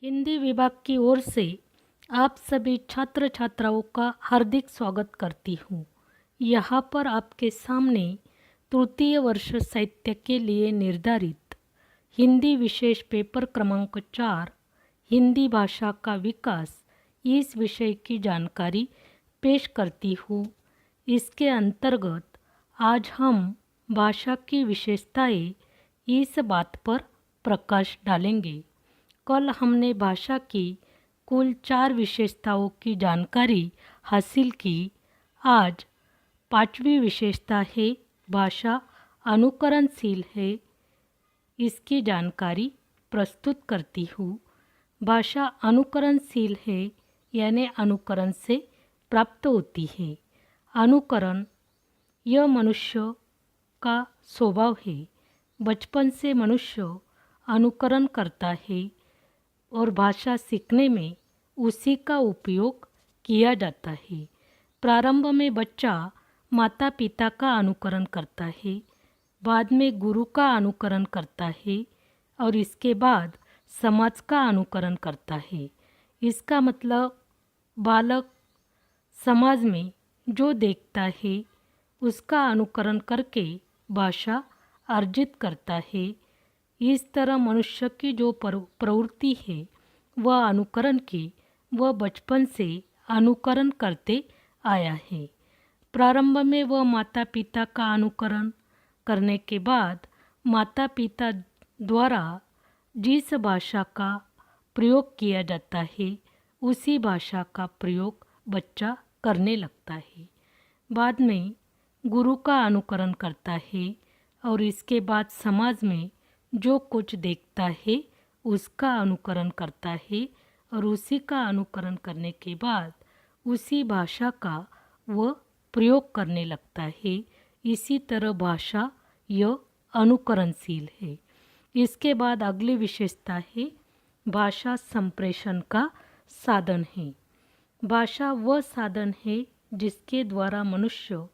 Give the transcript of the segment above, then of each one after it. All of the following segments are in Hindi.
हिंदी विभाग की ओर से आप सभी छात्र छात्राओं का हार्दिक स्वागत करती हूँ। यहाँ पर आपके सामने तृतीय वर्ष साहित्य के लिए निर्धारित हिंदी विशेष पेपर क्रमांक 4 हिंदी भाषा का विकास इस विषय की जानकारी पेश करती हूँ। इसके अंतर्गत आज हम भाषा की विशेषताएं इस बात पर प्रकाश डालेंगे। कल हमने भाषा की कुल 4 विशेषताओं की जानकारी हासिल की। आज 5वीं विशेषता है भाषा अनुकरणशील है। इसकी जानकारी प्रस्तुत करती हूँ। भाषा अनुकरणशील है यानी अनुकरण से प्राप्त होती है। अनुकरण यह मनुष्य का स्वभाव है। बचपन से मनुष्य अनुकरण करता है और भाषा सीखने में उसी का उपयोग किया जाता है। प्रारंभ में बच्चा माता पिता का अनुकरण करता है, बाद में गुरु का अनुकरण करता है और इसके बाद समाज का अनुकरण करता है। इसका मतलब बालक समाज में जो देखता है उसका अनुकरण करके भाषा अर्जित करता है। इस तरह मनुष्य की जो प्रवृत्ति है वह अनुकरण की, वह बचपन से अनुकरण करते आया है। प्रारंभ में वह माता पिता का अनुकरण करने के बाद माता पिता द्वारा जिस भाषा का प्रयोग किया जाता है उसी भाषा का प्रयोग बच्चा करने लगता है। बाद में गुरु का अनुकरण करता है और इसके बाद समाज में जो कुछ देखता है उसका अनुकरण करता है और उसी का अनुकरण करने के बाद उसी भाषा का वह प्रयोग करने लगता है। इसी तरह भाषा यह अनुकरणशील है। इसके बाद अगली विशेषता है भाषा संप्रेषण का साधन है। भाषा वह साधन है जिसके द्वारा मनुष्य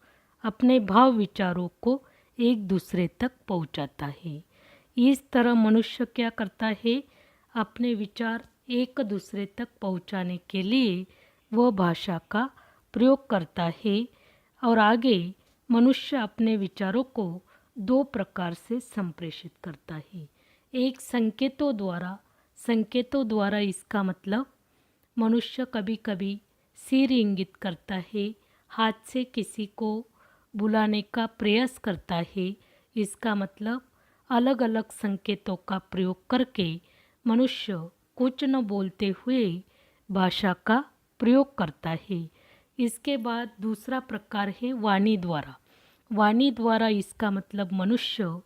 अपने भाव विचारों को एक दूसरे तक पहुंचाता है। इस तरह मनुष्य क्या करता है, अपने विचार एक दूसरे तक पहुंचाने के लिए वह भाषा का प्रयोग करता है और आगे मनुष्य अपने विचारों को 2 प्रकार से संप्रेषित करता है। एक संकेतों द्वारा इसका मतलब मनुष्य कभी कभी सिर इंगित करता है, हाथ से किसी को बुलाने का प्रयास करता है। इसका मतलब अलग अलग संकेतों का प्रयोग करके मनुष्य कुछ न बोलते हुए भाषा का प्रयोग करता है। इसके बाद दूसरा प्रकार है वाणी द्वारा। वाणी द्वारा इसका मतलब मनुष्य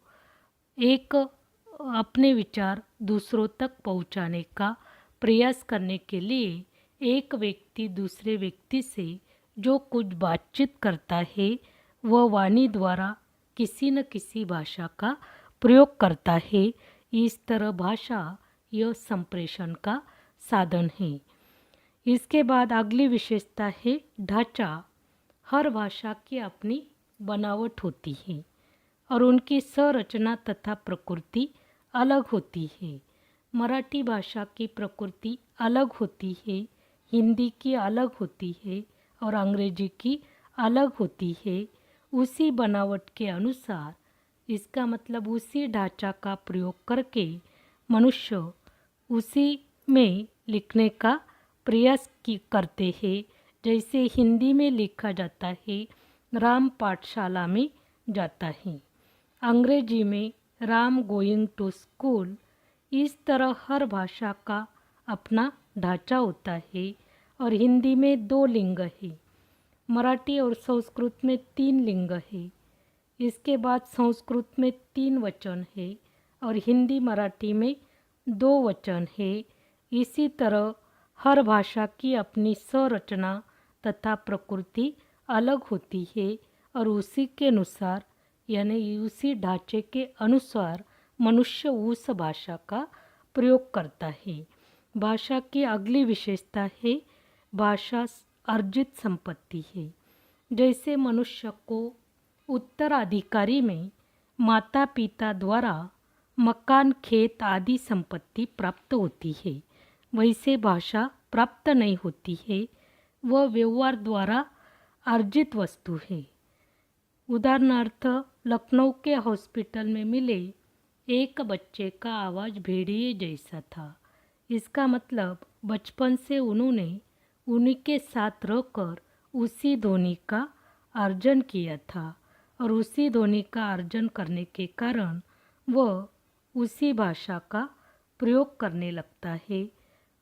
एक अपने विचार दूसरों तक पहुंचाने का प्रयास करने के लिए एक व्यक्ति दूसरे व्यक्ति से जो कुछ बातचीत करता है वह वाणी द्वारा किसी न किसी भाषा का प्रयोग करता है। इस तरह भाषा यह संप्रेषण का साधन है। इसके बाद अगली विशेषता है ढांचा। हर भाषा की अपनी बनावट होती है और उनकी संरचना तथा प्रकृति अलग होती है। मराठी भाषा की प्रकृति अलग होती है, हिंदी की अलग होती है और अंग्रेजी की अलग होती है। उसी बनावट के अनुसार इसका मतलब उसी ढांचा का प्रयोग करके मनुष्य उसी में लिखने का प्रयास करते हैं। जैसे हिंदी में लिखा जाता है राम पाठशाला में जाता है, अंग्रेजी में राम गोइंग टू स्कूल। इस तरह हर भाषा का अपना ढांचा होता है और हिंदी में 2 लिंग है, मराठी और संस्कृत में 3 लिंग है। इसके बाद संस्कृत में 3 वचन है और हिंदी मराठी में 2 वचन है। इसी तरह हर भाषा की अपनी संरचना तथा प्रकृति अलग होती है और उसी के अनुसार यानी उसी ढांचे के अनुसार मनुष्य उस भाषा का प्रयोग करता है। भाषा की अगली विशेषता है भाषा अर्जित संपत्ति है। जैसे मनुष्य को उत्तराधिकारी में माता पिता द्वारा मकान, खेत आदि संपत्ति प्राप्त होती है, वैसे भाषा प्राप्त नहीं होती है, वह व्यवहार द्वारा अर्जित वस्तु है। उदाहरणार्थ, लखनऊ के हॉस्पिटल में मिले एक बच्चे का आवाज़ भेड़िए जैसा था। इसका मतलब बचपन से उन्होंने उन्हीं के साथ रहकर उसी ध्वनि का अर्जन किया था और उसी ध्वनि का अर्जन करने के कारण वह उसी भाषा का प्रयोग करने लगता है।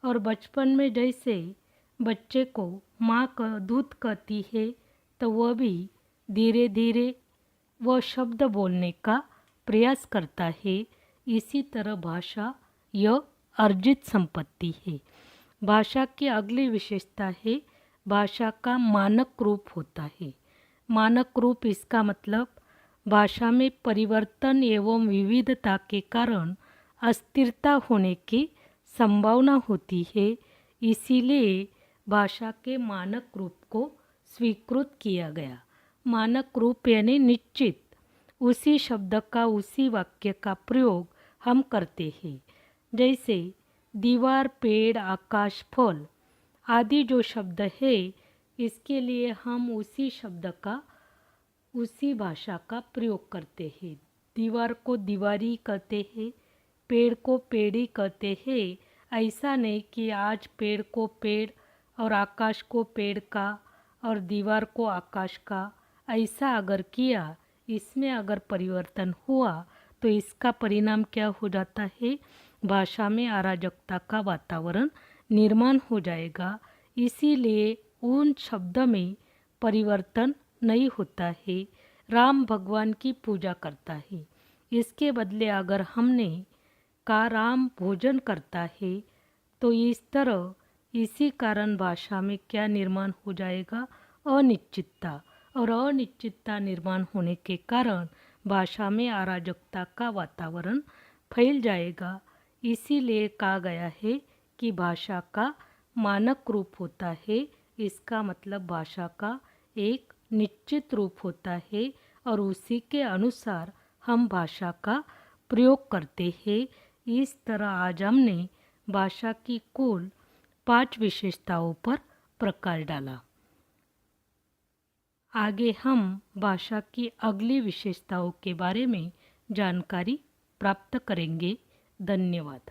और बचपन में जैसे बच्चे को माँ का दूध कहती है, तो वह भी धीरे धीरे वह शब्द बोलने का प्रयास करता है। इसी तरह भाषा यह अर्जित संपत्ति है। भाषा की अगली विशेषता है भाषा का मानक रूप होता है। मानक रूप इसका मतलब भाषा में परिवर्तन एवं विविधता के कारण अस्थिरता होने की संभावना होती है। इसीलिए भाषा के मानक रूप को स्वीकृत किया गया। मानक रूप यानी निश्चित, उसी शब्द का उसी वाक्य का प्रयोग हम करते हैं। जैसे दीवार, पेड़, आकाश, फल आदि जो शब्द है, इसके लिए हम उसी शब्द का उसी भाषा का प्रयोग करते हैं। दीवार को दीवारी कहते हैं, पेड़ को पेड़ी कहते हैं। ऐसा नहीं कि आज पेड़ को पेड़ और आकाश को पेड़ का और दीवार को आकाश का, ऐसा अगर किया, इसमें अगर परिवर्तन हुआ तो इसका परिणाम क्या हो जाता है? भाषा में अराजकता का वातावरण निर्माण हो जाएगा। इसीलिए उन शब्द में परिवर्तन नहीं होता है। राम भगवान की पूजा करता है, इसके बदले अगर हमने कहा राम भोजन करता है, तो इस तरह इसी कारण भाषा में क्या निर्माण हो जाएगा? अनिश्चितता। और अनिश्चितता निर्माण होने के कारण भाषा में अराजकता का वातावरण फैल जाएगा। इसीलिए कहा गया है कि भाषा का मानक रूप होता है। इसका मतलब भाषा का एक निश्चित रूप होता है और उसी के अनुसार हम भाषा का प्रयोग करते हैं। इस तरह आज हमने भाषा की कुल 5 विशेषताओं पर प्रकाश डाला। आगे हम भाषा की अगली विशेषताओं के बारे में जानकारी प्राप्त करेंगे। धन्यवाद।